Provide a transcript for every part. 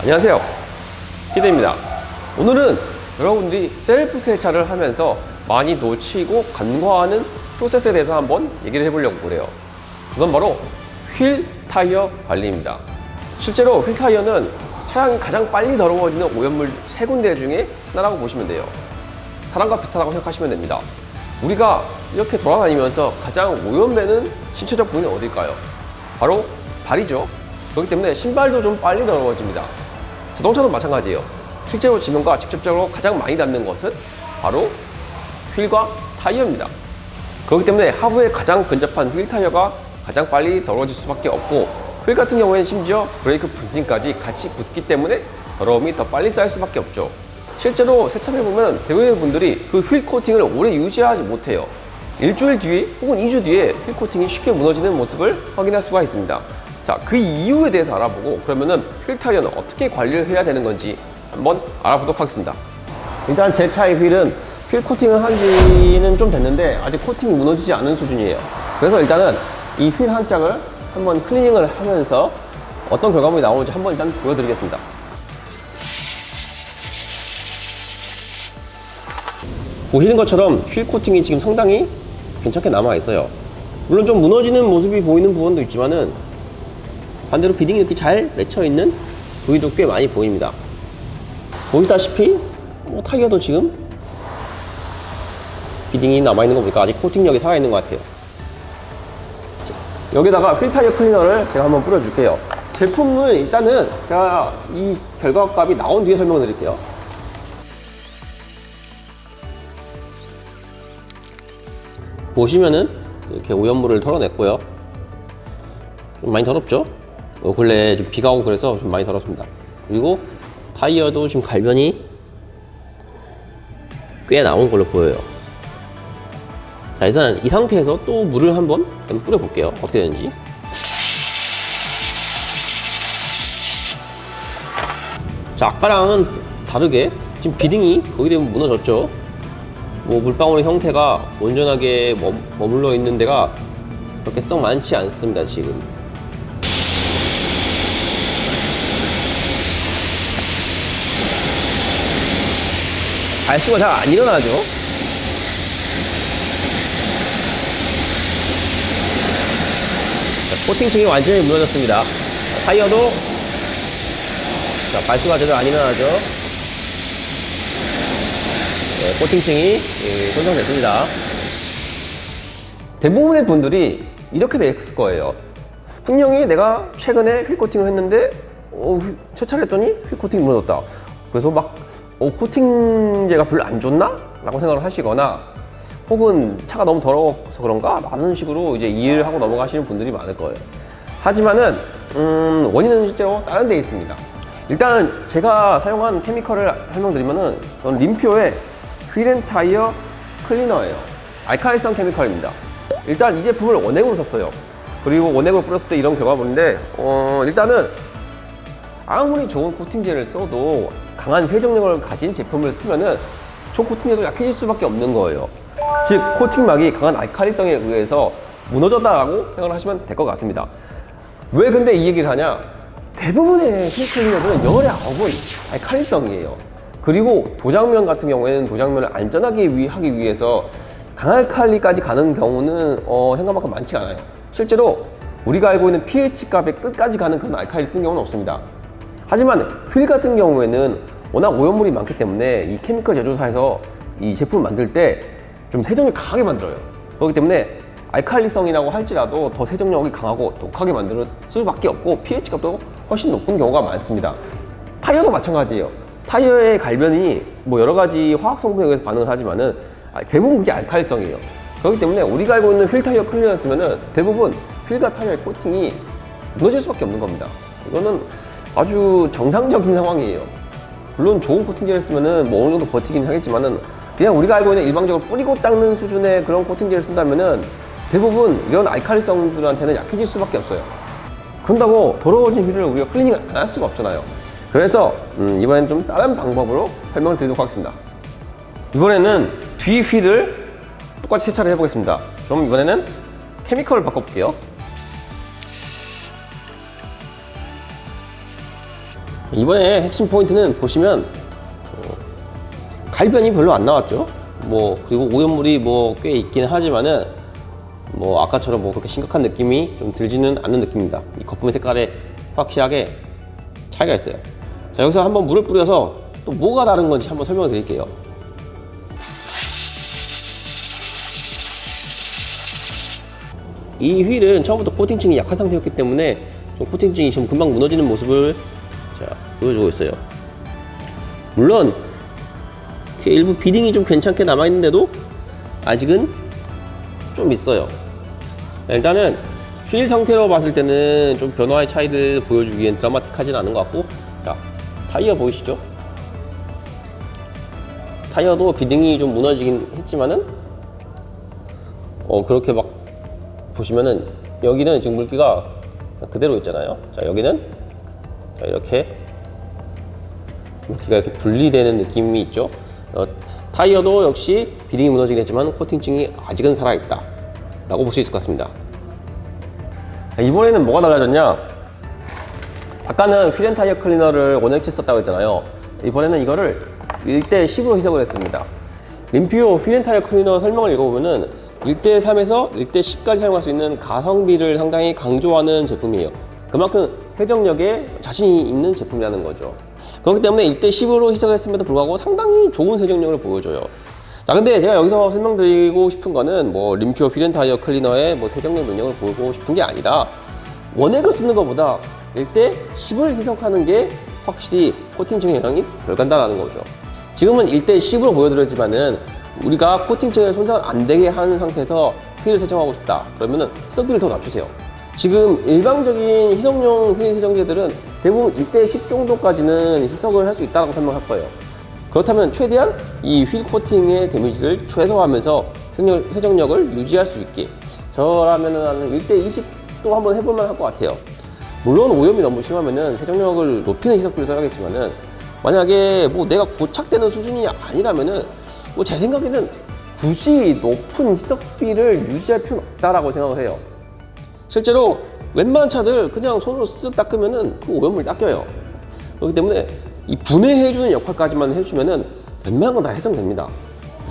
안녕하세요, 히데입니다. 오늘은 여러분들이 셀프 세차를 하면서 많이 놓치고 간과하는 프로세스에 대해서 한번 얘기를 해보려고 그래요. 그건 바로 휠 타이어 관리입니다. 실제로 휠 타이어는 차량이 가장 빨리 더러워지는 오염물 3군데 중에 하나라고 보시면 돼요. 사람과 비슷하다고 생각하시면 됩니다. 우리가 이렇게 돌아다니면서 가장 오염되는 신체적 부위는 어딜까요? 바로 발이죠. 그렇기 때문에 신발도 좀 빨리 더러워집니다. 자동차도 마찬가지예요. 실제로 지면과 직접적으로 가장 많이 닿는 것은 바로 휠과 타이어입니다. 그렇기 때문에 하부에 가장 근접한 휠 타이어가 가장 빨리 더러워질 수밖에 없고, 휠 같은 경우에는 심지어 브레이크 분진까지 같이 붙기 때문에 더러움이 더 빨리 쌓일 수밖에 없죠. 실제로 세차를 해보면 대부분의 분들이 그 휠 코팅을 오래 유지하지 못해요. 일주일 뒤 혹은 2주 뒤에 휠 코팅이 쉽게 무너지는 모습을 확인할 수가 있습니다. 자, 그 이유에 대해서 알아보고, 그러면은 휠 타이어는 어떻게 관리를 해야 되는 건지 한번 알아보도록 하겠습니다. 일단 제 차의 휠은 휠 코팅을 한 지는 좀 됐는데 아직 코팅이 무너지지 않은 수준이에요. 그래서 일단은 이 휠 한 짝을 한번 클리닝을 하면서 어떤 결과물이 나오는지 한번 일단 보여드리겠습니다. 보시는 것처럼 휠 코팅이 지금 상당히 괜찮게 남아 있어요. 물론 좀 무너지는 모습이 보이는 부분도 있지만은 반대로 비딩이 이렇게 잘 맺혀 있는 부위도 꽤 많이 보입니다. 보시다시피 타이어도 지금 비딩이 남아 있는 거 보니까 아직 코팅력이 살아 있는 것 같아요. 여기다가 휠 타이어 클리너를 제가 한번 뿌려줄게요. 제품을 일단은 제가 이 결과값이 나온 뒤에 설명을 드릴게요. 보시면은 이렇게 오염물을 털어냈고요. 좀 많이 더럽죠? 근래에 좀 비가 오고 그래서 좀 많이 더럽습니다. 그리고 타이어도 지금 갈변이 꽤 나온 걸로 보여요. 자, 일단 이 상태에서 또 물을 한번 뿌려볼게요. 어떻게 되는지. 자, 아까랑은 다르게 지금 비딩이 거의 대부분 무너졌죠. 물방울의 형태가 온전하게 머물러 있는 데가 그렇게 썩 많지 않습니다, 지금. 발수가 잘 안 일어나죠. 자, 코팅층이 완전히 무너졌습니다. 타이어도 발수가 제대로 안 일어나죠. 네, 코팅층이 손상됐습니다. 대부분의 분들이 이렇게 됐을 거예요. 분명히 내가 최근에 휠 코팅을 했는데 세차를 했더니 휠 코팅이 무너졌다. 그래서 막 코팅제가 별로 안 좋나? 라고 생각을 하시거나, 혹은 차가 너무 더러워서 그런가? 라는 식으로 이제 이해를 하고 넘어가시는 분들이 많을 거예요. 하지만은 원인은 실제로 다른 데 있습니다. 일단 제가 사용한 케미컬을 설명드리면은, 저는 림표의 휠앤타이어 클리너예요. 알칼리성 케미컬입니다. 일단 이 제품을 원액으로 썼어요. 그리고 원액으로 뿌렸을 때 이런 결과물인데, 일단은 아무리 좋은 코팅제를 써도 강한 세정력을 가진 제품을 쓰면은 저 코팅제도 약해질 수밖에 없는 거예요. 즉, 코팅막이 강한 알칼리성에 의해서 무너졌다라고 생각을 하시면 될 것 같습니다. 왜 근데 이 얘기를 하냐? 대부분의 휠 클리너들은 열의 아홉은 알칼리성이에요. 그리고 도장면 같은 경우에는 도장면을 안전하게 하기 위해서 강알칼리까지 가는 경우는 생각만큼 많지 않아요. 실제로 우리가 알고 있는 pH 값의 끝까지 가는 그런 알칼리 쓰는 경우는 없습니다. 하지만 휠 같은 경우에는 워낙 오염물이 많기 때문에 이 케미컬 제조사에서 이 제품을 만들 때 좀 세정력이 강하게 만들어요. 그렇기 때문에 알칼리성이라고 할지라도 더 세정력이 강하고 독하게 만들 수밖에 없고, pH 값도 훨씬 높은 경우가 많습니다. 타이어도 마찬가지예요. 타이어의 갈변이 여러 가지 화학 성분에 의해서 반응을 하지만은 대부분 그게 알칼리성이에요. 그렇기 때문에 우리가 알고 있는 휠 타이어 클리너였으면은 대부분 휠과 타이어의 코팅이 무너질 수밖에 없는 겁니다. 이거는 아주 정상적인 상황이에요. 물론 좋은 코팅제를 쓰면은 어느 정도 버티긴 하겠지만은, 그냥 우리가 알고 있는 일반적으로 뿌리고 닦는 수준의 그런 코팅제를 쓴다면은 대부분 이런 알칼리성들한테는 약해질 수밖에 없어요. 그런다고 더러워진 휠을 우리가 클리닝을 안 할 수가 없잖아요. 그래서 이번엔 좀 다른 방법으로 설명을 드리도록 하겠습니다. 이번에는 뒤 휠을 똑같이 세차를 해보겠습니다. 그럼 이번에는 케미컬을 바꿔볼게요. 이번에 핵심 포인트는 보시면 갈변이 별로 안 나왔죠. 뭐 그리고 오염물이 뭐 꽤 있긴 하지만은 뭐 아까처럼 뭐 그렇게 심각한 느낌이 좀 들지는 않는 느낌입니다. 이 거품의 색깔에 확실하게 차이가 있어요. 자, 여기서 한번 물을 뿌려서 또 뭐가 다른 건지 한번 설명을 드릴게요. 이 휠은 처음부터 코팅층이 약한 상태였기 때문에 좀 코팅층이 좀 금방 무너지는 모습을 자, 보여주고 있어요. 물론 일부 비딩이 좀 괜찮게 남아있는데도 아직은 좀 있어요. 일단은 휠 상태로 봤을 때는 좀 변화의 차이를 보여주기엔 드라마틱하진 않은 것 같고, 자, 타이어 보이시죠? 타이어도 비딩이 좀 무너지긴 했지만은 그렇게 막 보시면은 여기는 지금 물기가 그대로 있잖아요. 자, 여기는 자, 이렇게 물기가 이렇게 분리되는 느낌이 있죠. 타이어도 역시 비딩이 무너지긴 했지만 코팅층이 아직은 살아있다 라고 볼 수 있을 것 같습니다. 이번에는 뭐가 달라졌냐, 아까는 휠앤타이어 클리너를 원액체 썼다고 했잖아요. 이번에는 이거를 1대10으로 희석을 했습니다. 림퓨어 휠앤타이어 클리너 설명을 읽어보면은 1대3에서 1대10까지 사용할 수 있는 가성비를 상당히 강조하는 제품이에요. 그만큼 세정력에 자신이 있는 제품이라는 거죠. 그렇기 때문에 1대10으로 희석했음에도 불구하고 상당히 좋은 세정력을 보여줘요. 자, 근데 제가 여기서 설명드리고 싶은 거는 뭐 림퓨어 휠앤타이어 클리너의 뭐 세정력 능력을 보고 싶은 게 아니라, 원액을 쓰는 것보다 1대10을 희석하는 게 확실히 코팅층 영향이 덜 간다는 거죠. 지금은 1대10으로 보여드렸지만은 우리가 코팅층에 손상 안 되게 하는 상태에서 휠을 세정하고 싶다 그러면은 희석비를 더 낮추세요. 지금 일반적인 희석용 휠 세정제들은 대부분 1대10 정도까지는 희석을 할 수 있다고 설명할 거예요. 그렇다면 최대한 이 휠 코팅의 데미지를 최소화하면서 세정력을 유지할 수 있게, 저라면은 한 1대20도 한번 해볼만 할 것 같아요. 물론 오염이 너무 심하면은 세정력을 높이는 희석비를 써야겠지만은, 만약에 뭐 내가 고착되는 수준이 아니라면은 뭐 제 생각에는 굳이 높은 희석비를 유지할 필요는 없다라고 생각을 해요. 실제로 웬만한 차들 그냥 손으로 쓱 닦으면은 그 오염물이 닦여요. 그렇기 때문에 이 분해해주는 역할까지만 해주면은 웬만한 건 다 해정됩니다.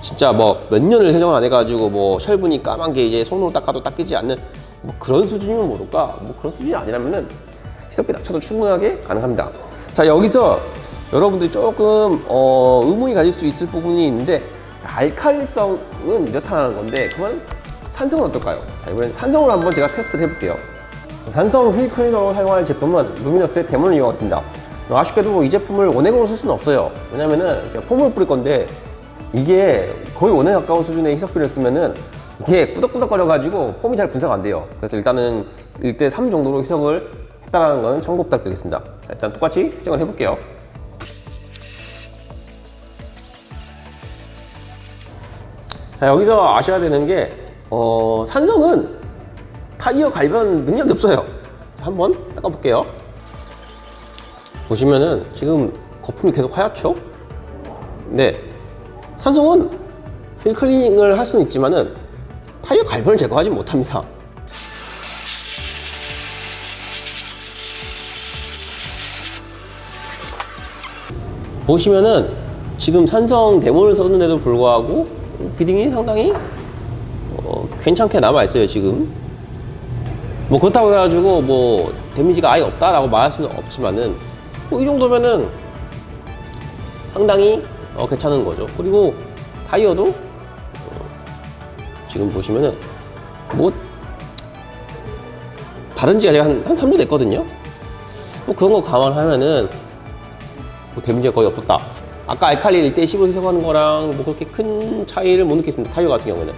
진짜 뭐 몇 년을 세정을 안 해가지고 뭐 셜분이 까만 게 이제 손으로 닦아도 닦이지 않는 뭐 그런 수준이면 모를까, 뭐 그런 수준이 아니라면은 희석비 낮춰도 충분하게 가능합니다. 자, 여기서 여러분들이 조금 의문이 가질 수 있을 부분이 있는데, 알칼리성은 이렇다는 건데 그러면 산성은 어떨까요? 자, 이번엔 산성을 한번 제가 테스트를 해볼게요. 산성 휠 클리너로 사용할 제품은 루미너스의 데몬을 이용하겠습니다. 아쉽게도 이 제품을 원액으로 쓸 수는 없어요. 왜냐면은 제가 폼을 뿌릴 건데 이게 거의 원액 가까운 수준의 희석비를 쓰면은 이게 꾸덕꾸덕거려 가지고 폼이 잘 분사가 안 돼요. 그래서 일단은 1대3 정도로 희석을 했다는 건 참고 부탁드리겠습니다. 자, 일단 똑같이 세정을 해볼게요. 자, 여기서 아셔야 되는 게 산성은 타이어 갈변 능력이 없어요. 자, 한번 닦아볼게요. 보시면은 지금 거품이 계속 하얗죠? 네, 산성은 휠 클리닝을 할 수는 있지만은 타이어 갈변을 제거하지 못합니다. 보시면은 지금 산성 데몬을 썼는데도 불구하고 비딩이 상당히 괜찮게 남아있어요. 지금 뭐 그렇다고 해가지고 뭐 데미지가 아예 없다라고 말할 수는 없지만은 뭐 이 정도면은 상당히 괜찮은 거죠. 그리고 타이어도 지금 보시면은 뭐 바른 지가 제가 한 3주 됐거든요. 뭐 그런 거 감안하면은 뭐 데미지가 거의 없었다. 아까 알칼리 1대10으로 희석하는 거랑 뭐 그렇게 큰 차이를 못 느꼈습니다. 타이어 같은 경우에는.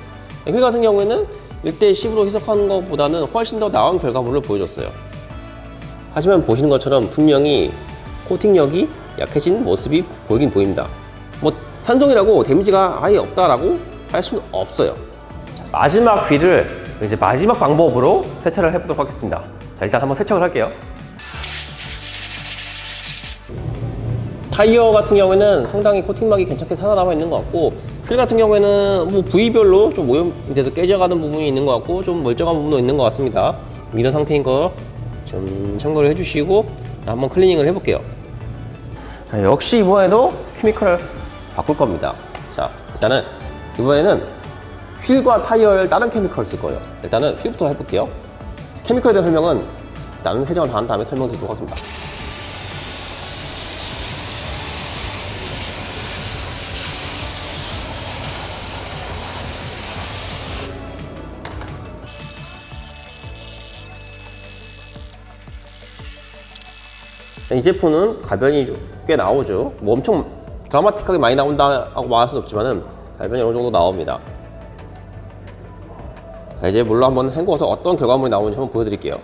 휠 같은 경우에는 1대10으로 희석하는 것보다는 훨씬 더 나은 결과물을 보여줬어요. 하지만 보시는 것처럼 분명히 코팅력이 약해진 모습이 보이긴 보입니다. 뭐 산성이라고 데미지가 아예 없다라고 할 수는 없어요. 자, 마지막 휠을 이제 마지막 방법으로 세차를 해보도록 하겠습니다. 자, 일단 한번 세척을 할게요. 타이어 같은 경우에는 상당히 코팅막이 괜찮게 살아남아 있는 것 같고, 휠 같은 경우에는 뭐 부위별로 좀 오염이 돼서 깨져가는 부분이 있는 것 같고 좀 멀쩡한 부분도 있는 것 같습니다. 이런 상태인 거 좀 참고를 해주시고 한번 클리닝을 해볼게요. 자, 역시 이번에도 케미컬을 바꿀 겁니다. 자, 일단은 이번에는 휠과 타이어를 다른 케미컬을 쓸 거예요. 일단은 휠부터 해볼게요. 케미컬에 대한 설명은 나는 세정을 다 한 다음에 설명드리도록 하겠습니다. 이 제품은 가변이 꽤 나오죠. 뭐 엄청 드라마틱하게 많이 나온다고 말할 수는 없지만은 가변이 어느 정도 나옵니다. 자, 이제 물로 한번 헹궈서 어떤 결과물이 나오는지 한번 보여드릴게요.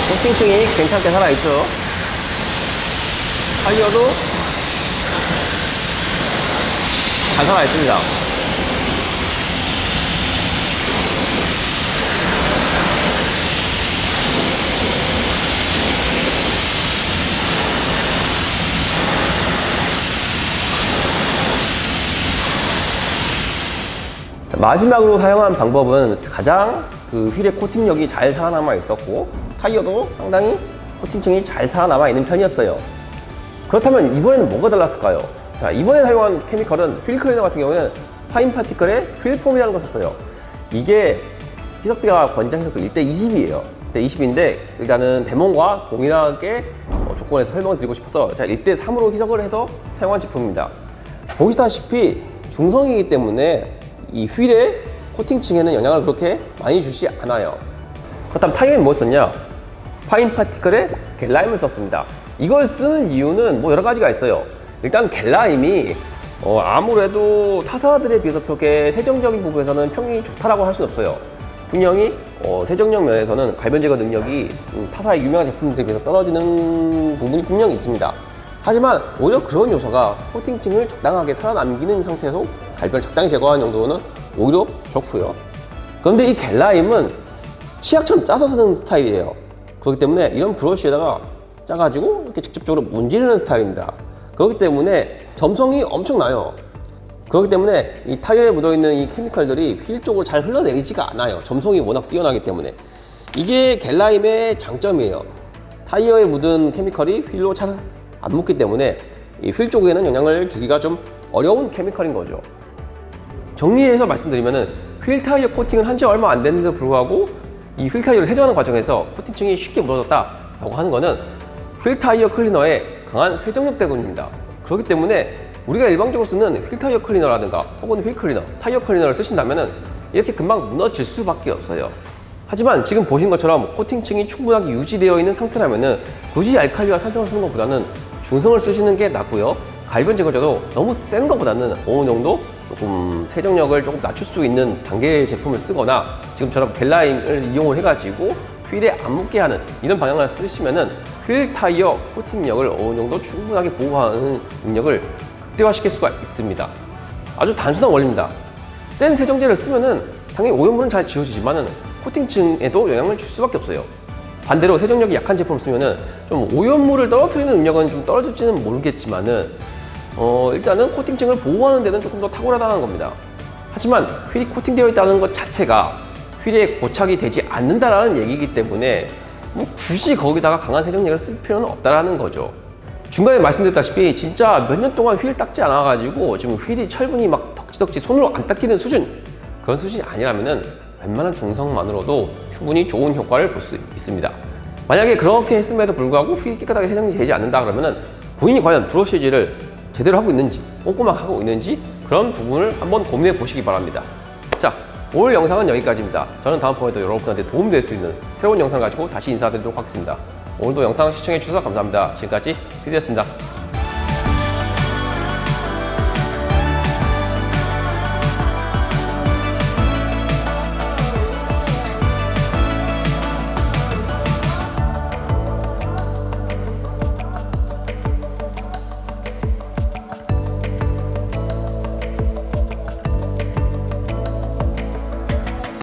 코팅층이 괜찮게 살아있죠. 타이어도 잘 살아있습니다. 마지막으로 사용한 방법은 가장 그 휠의 코팅력이 잘 살아남아 있었고 타이어도 상당히 코팅층이 잘 살아남아 있는 편이었어요. 그렇다면 이번에는 뭐가 달랐을까요? 자, 이번에 사용한 케미컬은 휠 클리너 같은 경우는 파인 파티클의 휠폼이라는 걸 썼어요. 이게 희석비가 권장 희석비 1:20이에요. 1:20인데 일단은 데몬과 동일하게 조건에서 설명을 드리고 싶어서 자, 1:3으로 희석을 해서 사용한 제품입니다. 보시다시피 중성이기 때문에 이 휠의 코팅층에는 영향을 그렇게 많이 주지 않아요. 그렇다면 타이어는 뭐 썼냐? 파인 파티클의 겔라임을 썼습니다. 이걸 쓰는 이유는 뭐 여러 가지가 있어요. 일단 겔라임이 아무래도 타사들에 비해서 그렇게 세정적인 부분에서는 평이 좋다라고 할 수는 없어요. 분명히 세정력 면에서는 갈변 제거 능력이 타사의 유명한 제품들에 비해서 떨어지는 부분이 분명히 있습니다. 하지만 오히려 그런 요소가 코팅층을 적당하게 살아남기는 상태에서 갈변을 적당히 제거하는 정도는 오히려 좋고요. 그런데 이 겔라임은 치약처럼 짜서 쓰는 스타일이에요. 그렇기 때문에 이런 브러쉬에다가 짜가지고 이렇게 직접적으로 문지르는 스타일입니다. 그렇기 때문에 점성이 엄청나요. 그렇기 때문에 이 타이어에 묻어있는 이 케미컬들이 휠 쪽으로 잘 흘러내리지가 않아요. 점성이 워낙 뛰어나기 때문에. 이게 겔라임의 장점이에요. 타이어에 묻은 케미컬이 휠로 잘 안 묻기 때문에 이 휠 쪽에는 영향을 주기가 좀 어려운 케미컬인 거죠. 정리해서 말씀드리면은 휠 타이어 코팅을 한 지 얼마 안 됐는데도 불구하고 이 휠 타이어를 세정하는 과정에서 코팅층이 쉽게 무너졌다라고 하는 거는 휠 타이어 클리너의 강한 세정력 때문입니다. 그렇기 때문에 우리가 일반적으로 쓰는 휠 타이어 클리너라든가 혹은 휠 클리너, 타이어 클리너를 쓰신다면은 이렇게 금방 무너질 수밖에 없어요. 하지만 지금 보신 것처럼 코팅층이 충분하게 유지되어 있는 상태라면은 굳이 알칼리와 산성을 쓰는 것보다는 중성을 쓰시는 게 낫고요. 갈변 제거제도 너무 센 것보다는 어느 정도 조금 세정력을 조금 낮출 수 있는 단계의 제품을 쓰거나 지금처럼 겔라임을 이용을 해가지고 휠에 안 묻게 하는 이런 방향을 쓰시면은 휠 타이어 코팅력을 어느 정도 충분하게 보호하는 능력을 극대화시킬 수가 있습니다. 아주 단순한 원리입니다. 센 세정제를 쓰면은 당연히 오염물은 잘 지워지지만은 코팅층에도 영향을 줄 수밖에 없어요. 반대로 세정력이 약한 제품을 쓰면은 좀 오염물을 떨어뜨리는 능력은 좀 떨어질지는 모르겠지만은 일단은 코팅층을 보호하는 데는 조금 더 탁월하다는 겁니다. 하지만 휠이 코팅되어 있다는 것 자체가 휠에 고착이 되지 않는다라는 얘기이기 때문에 뭐 굳이 거기다가 강한 세정력을 쓸 필요는 없다라는 거죠. 중간에 말씀드렸다시피 진짜 몇 년 동안 휠 닦지 않아가지고 지금 휠이 철분이 막 덕지덕지 손으로 안 닦이는 수준, 그런 수준이 아니라면은 웬만한 중성만으로도 충분히 좋은 효과를 볼 수 있습니다. 만약에 그렇게 했음에도 불구하고 휠이 깨끗하게 세정이 되지 않는다 그러면은 본인이 과연 브러쉬질을 제대로 하고 있는지, 꼼꼼하게 하고 있는지 그런 부분을 한번 고민해 보시기 바랍니다. 자, 오늘 영상은 여기까지입니다. 저는 다음번에도 여러분한테 도움될 수 있는 새로운 영상 가지고 다시 인사드리도록 하겠습니다. 오늘도 영상 시청해 주셔서 감사합니다. 지금까지 피디였습니다.